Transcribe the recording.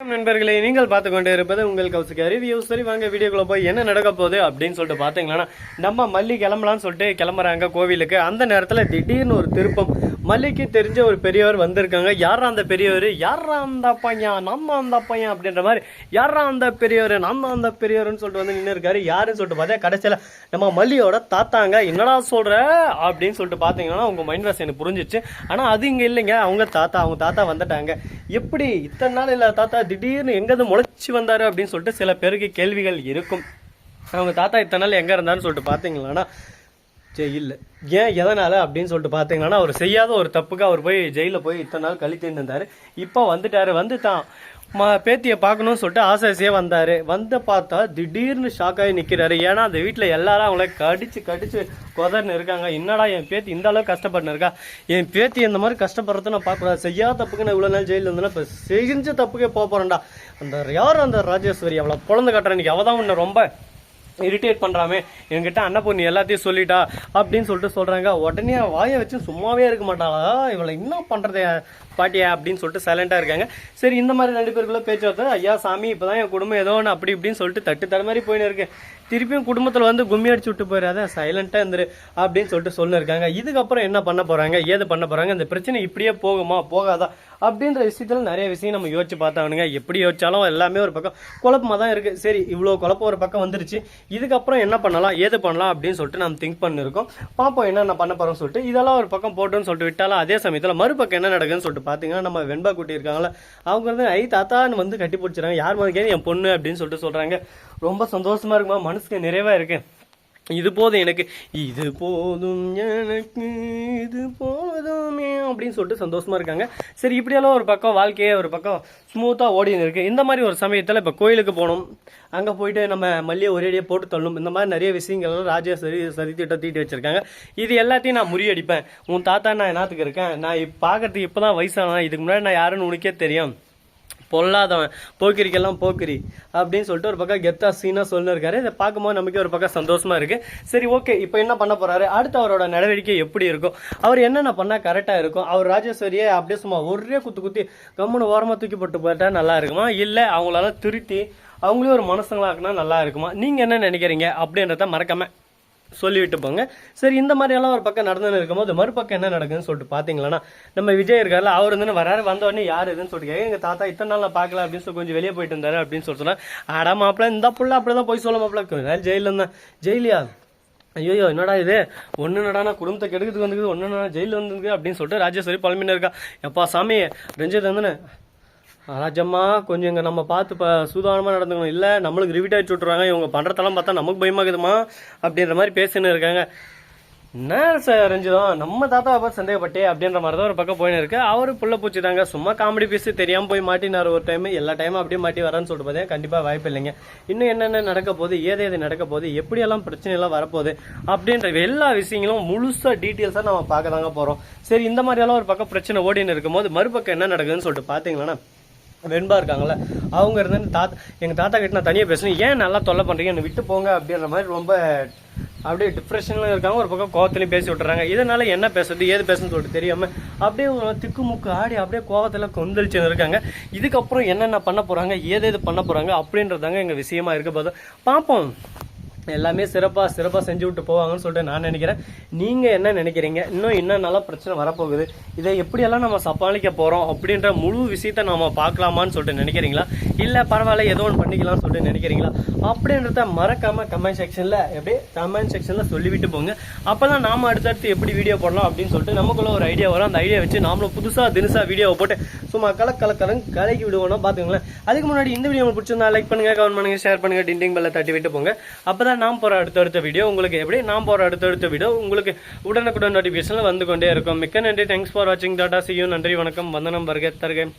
நண்பர்களே, நீங்கள் பார்த்து கொண்டே இருப்பது உங்கள் கௌசிக் ரிவ்யூ. சரி, வாங்க வீடியோக்குள்ள போய் என்ன நடக்க போகுது அப்படின்னு சொல்லிட்டு பாத்தீங்கன்னா, நம்ம மல்லி கிளம்பலாம்னு சொல்லிட்டு கிளம்புறாங்க கோவிலுக்கு. அந்த நேரத்துல திடீர்னு ஒரு திருப்பம். மல்லிக்கு தெரிஞ்ச ஒரு பெரியவர் வந்திருக்காங்க. யாரா அந்த பெரியவர், யாரா அந்த பையன், நம்ம அந்த பையன் அப்படின்ற மாதிரி, யாரா அந்த பெரியவர், நம்ம அந்த பெரியவர்னு சொல்லிட்டு வந்து நின்று இருக்காரு. யாருன்னு சொல்லிட்டு பார்த்தா கடைசியில நம்ம மல்லியோட தாத்தாங்க. என்னடா சொல்ற அப்படின்னு சொல்லிட்டு பாத்தீங்கன்னா உங்க மைண்ட் வாஷ் எனக்கு புரிஞ்சிச்சு. ஆனா அது இங்க இல்லைங்க, அவங்க தாத்தா வந்துட்டாங்க. எப்படி இத்தனை நாள் இல்ல தாத்தா திடீர்னு எங்கேருந்து முளைச்சி வந்தாரு அப்படின்னு சொல்லிட்டு சில பேருக்கு கேள்விகள் இருக்கும். அவங்க தாத்தா இத்தனை நாள் எங்க இருந்தாருன்னு சொல்லிட்டு பாத்தீங்களா ஜெயிலில். ஏன் எதனால அப்படின்னு சொல்லிட்டு பாத்தீங்கன்னா, அவர் செய்யாத ஒரு தப்புக்கு அவர் போய் ஜெயிலில் போய் இத்தனை நாள் கழித்து இருந்தாரு. இப்போ வந்துட்டாரு. தான் பேத்தியை பார்க்கணும்னு சொல்லிட்டு ஆசையாக வந்தாரு. வந்து பார்த்தா திடீர்னு ஷாக்காகி நிற்கிறாரு. ஏன்னா அந்த வீட்டில் எல்லாரும் அவங்கள கடிச்சு கொதர்னு இருக்காங்க. என்னடா என் பேத்தி இந்த அளவுக்கு கஷ்டப்பட்டு இருக்கா, என் பேத்தி இந்த மாதிரி கஷ்டப்படுறத நான் பார்க்கக்கூடாது, செய்யாத தப்புக்கு நான் இவ்வளோ நாள் ஜெயிலில் இருந்தேன்னா இப்போ செஞ்ச தப்புக்கே போகிறேன்டா. யார் அந்த ராஜேஸ்வரி, அவளை குழந்தை கட்டுறேன், இன்னைக்கு அவள் தான் உன்னை ரொம்ப இரிட்டேட் பண்ணுறாமே, என்கிட்ட அண்ணன் எல்லாத்தையும் சொல்லிட்டா அப்படின்னு சொல்லிட்டு சொல்கிறாங்க. உடனே வாயை வச்சு சும்மாவே இருக்க மாட்டாளா, இவளை என்ன பண்ணுறது பாட்டியா அப்படின்னு சொல்லிட்டு சைலண்டாக இருக்காங்க. சரி, இந்த மாதிரி ரெண்டு பேருக்குள்ள பேச்சுவார்த்தை. ஐயா சாமி, இப்போ தான் என் குடும்பம் ஏதோ ஒன்று அப்படி இப்படின்னு சொல்லிட்டு தட்டு மாதிரி போயின்னு இருக்கு. திருப்பியும் குடும்பத்தில் வந்து கும்மி அடிச்சு விட்டு போயிடாத, சைலண்டாக இருந்துரு அப்படின்னு சொல்லிட்டு சொல்லிருக்காங்க. இதுக்கப்புறம் என்ன பண்ண போகிறாங்க, ஏது பண்ண போகிறாங்க, இந்த பிரச்சனை இப்படியே போகுமா போகாதா அப்படின்ற விஷயத்தில் நிறைய விஷயம் நம்ம யோசிச்சு பார்த்தானுங்க. எப்படி யோசிச்சாலும் எல்லாமே ஒரு பக்கம் குழப்பமாக தான் இருக்குது. சரி, இவ்வளோ குழப்பம் ஒரு பக்கம் வந்துருச்சு. இதுக்கப்புறம் என்ன பண்ணலாம், ஏது பண்ணலாம் அப்படின்னு சொல்லிட்டு நம்ம திங்க் பண்ணிருக்கோம். பார்ப்போம் என்ன பண்ண போகிறோம்னு சொல்லிட்டு. இதெல்லாம் ஒரு பக்கம் போட்டோன்னு சொல்லிட்டு விட்டாலும் அதே சமயத்தில் மறுபக்கம் என்ன நடக்குதுன்னு சொல்லிட்டு பார்த்தீங்கன்னா, நம்ம வெண்பா குட்டி இருக்காங்களா, அவங்க வந்து தாத்தான்னு வந்து கட்டி பிடிச்சிடறாங்க. யார் மாதிரி என் பொண்ணு அப்படின்னு சொல்லிட்டு சொல்கிறாங்க. ரொம்ப சந்தோஷமா இருக்குமா, மனசுக்கு நிறைவா இருக்கு. இது போதும் எனக்கு, இது போதும் எனக்கு, இது போதுமே அப்படின்னு சொல்லிட்டு சந்தோஷமா இருக்காங்க. சரி, இப்படியெல்லாம் ஒரு பக்கம் வாழ்க்கையே ஒரு பக்கம் ஸ்மூத்தாக ஓடின்னு இருக்கு. இந்த மாதிரி ஒரு சமயத்தில் இப்போ கோயிலுக்கு போகணும், அங்கே போயிட்டு நம்ம மல்லியை ஒரேடியே போட்டு தள்ளணும். இந்த மாதிரி நிறைய விஷயங்கள்லாம் ராஜா சரி திட்டம் தீட்டி வச்சிருக்காங்க. இது எல்லாத்தையும் நான் முறியடிப்பேன். உன் தாத்தா நான் என்னத்துக்கு இருக்கேன், நான் பார்க்கறதுக்கு இப்போ தான் வயசானா, இதுக்கு முன்னாடி நான் யாருன்னு உனக்கே தெரியும், பொல்லாதவன், போக்கிரிக்கெல்லாம் போக்கிரி அப்படின்னு சொல்லிட்டு ஒரு பக்கம் கெத்தா சீனா சொல்லிருக்காரு. இதை பார்க்கும்போது நமக்கு ஒரு பக்கம் சந்தோஷமா இருக்கு. சரி, ஓகே, இப்போ என்ன பண்ண போறாரு, அடுத்து அவரோட நடவடிக்கை எப்படி இருக்கும், அவர் என்னென்ன பண்ணா கரெக்டா இருக்கும், அவர் ராஜேஸ்வரியை அப்படியே சும்மா ஒரே குத்தி கம்முன்னு ஓரமா தூக்கி போட்டு போயிட்டா நல்லா இருக்குமா, இல்லை அவங்களால திருத்தி அவங்களே ஒரு மனசுங்களாக்குனா நல்லா இருக்குமா, நீங்க என்ன நினைக்கிறீங்க அப்படின்றத மறக்காம சொல்லிவிட்டு போங்க. சரி, இந்த மாதிரி எல்லாம் ஒரு பக்கம் நடந்துன்னு இருக்கும்போது மறுபக்கம் என்ன நடக்குதுன்னு சொல்லிட்டு பாத்தீங்களா, நம்ம விஜய் இருக்காருல, அவர் வந்து வராரு. வந்த உடனே யாரு இதுன்னு சொல்லிட்டு எங்க தாத்தா இத்தனை நாள் நான் பார்க்கல அப்படின்னு சொல்லி கொஞ்சம் வெளியே போயிட்டு இருந்தாரு அப்படின்னு சொல்லி சொன்னா, ஆடா மாப்பிள்ள இந்த புள்ள அப்படிதான் போய் சொல்ல மாப்பிள்ள, ஜெயில இருந்தேன். ஜெயிலியா, ஐயோ என்னடா இது, ஒன்னு நடனா குடும்பத்தை கெடுக்கிறதுக்கு வந்துக்குது, ஒன்னு ஜெயில வந்துருக்கு அப்படின்னு சொல்லிட்டு ராஜேஸ்வரி பழமின்னு இருக்கா. எப்பா சாமி, ரஞ்சித் வந்து ராஜம்மா கொஞ்சம் இங்கே நம்ம பார்த்து சூதானமாக நடந்துக்கணும், இல்லை நம்மளுக்கு ரிவிட் ஆகிட்டு விட்டுருவாங்க, இவங்க பண்ணுறதெல்லாம் பார்த்தா நமக்கு பயமாகுதுமா அப்படின்ற மாதிரி பேசின்னு இருக்காங்க. என்ன சார் ரஞ்சிதம், நம்ம தாத்தா பார்த்து சந்தேகப்பட்டே அப்படின்ற மாதிரி தான் ஒரு பக்கம் போயின்னு இருக்கு. அவரு புள்ள பூச்சி தாங்க, சும்மா காமெடி பேசி தெரியாமல் போய் மாட்டினார் ஒரு டைம். எல்லா டைமும் அப்படியே மாட்டி வரான்னு சொல்லிட்டு பார்த்தேன். கண்டிப்பாக வாய்ப்பு இல்லைங்க. இன்னும் என்னென்ன நடக்க போகுது, ஏது நடக்க போகுது, எப்படியெல்லாம் பிரச்சனை எல்லாம் வரப்போகுது அப்படின்ற எல்லா விஷயங்களும் முழுசாக டீட்டெயில்ஸாக நம்ம பார்க்க தாங்க போகிறோம். சரி, இந்த மாதிரியெல்லாம் ஒரு பக்கம் பிரச்சனை ஓடின்னு இருக்கும்போது மறுபக்கம் என்ன நடக்குதுன்னு சொல்லிட்டு பார்த்தீங்கன்னா, வெண்பா இருக்காங்களே, அவங்க இருந்து எங்க தாத்தா கிட்ட நான் தனியாக பேசணும், ஏன் நல்லா தொல்லை பண்றீங்க, என்னை விட்டு போங்க அப்படின்ற மாதிரி ரொம்ப அப்படியே டிப்ரெஷன்ல இருக்காங்க. ஒரு பக்கம் கோவத்திலையும் பேசி விட்டுறாங்க. இதனால என்ன பேசுறது ஏது பேசுன்னு சொல்லிட்டு தெரியாம அப்படியே திக்குமுக்கு ஆடி அப்படியே கோவத்துல கொந்தளிச்சு இருக்காங்க. இதுக்கப்புறம் என்னென்ன பண்ண போறாங்க, ஏது பண்ண போறாங்க அப்படின்றதாங்க எங்க விஷயமா இருக்க போது பார்ப்போம். எல்லாமே சிறப்பாக செஞ்சு விட்டு போவாங்கன்னு சொல்லிட்டு நான் நினைக்கிறேன். நீங்கள் என்ன நினைக்கிறீங்க, இன்னும் நல்லா பிரச்சனை வரப்போகுது, இதை எப்படியெல்லாம் நம்ம சமாளிக்க போகிறோம் அப்படின்ற முழு விஷயத்த நம்ம பார்க்கலாமான்னு சொல்லிட்டு நினைக்கிறீங்களா, இல்லை பரவாயில்ல ஏதோ ஒன்று பண்ணிக்கலாம்னு சொல்லிட்டு நினைக்கிறீங்களா அப்படின்றத மறக்காமல் கமெண்ட் செக்ஷனில் சொல்லிவிட்டு போங்க. அப்போ தான் நாம் அடுத்தடுத்து எப்படி வீடியோ போடலாம் அப்படின்னு சொல்லிட்டு நமக்குள்ள ஒரு ஐடியா வரும். அந்த ஐடியா வச்சு நாமளும் தினசா வீடியோவை போட்டு சும்மா கலக்கி விடுவோம் பார்த்துங்களேன். அதுக்கு முன்னாடி இந்த வீடியோ உங்களுக்கு பிடிச்சிருந்தா லைக் பண்ணுங்க, கமெண்ட் பண்ணுங்க, ஷேர் பண்ணுங்க, டிண்டிங் பெல்லை தட்டி விட்டு போங்க. அப்பதான் நாம் போற அடுத்தடுத்த வீடியோ உங்களுக்கு உங்களுக்கு உடனுக்குடன் நோட்டிபிகேஷன்ல வந்து கொண்டே இருக்கும். மிக்க நன்றி. தேங்க்ஸ் ஃபார் வாட்சிங். Tata, see you. நன்றி, வணக்கம், வந்தனம், வருக தருக.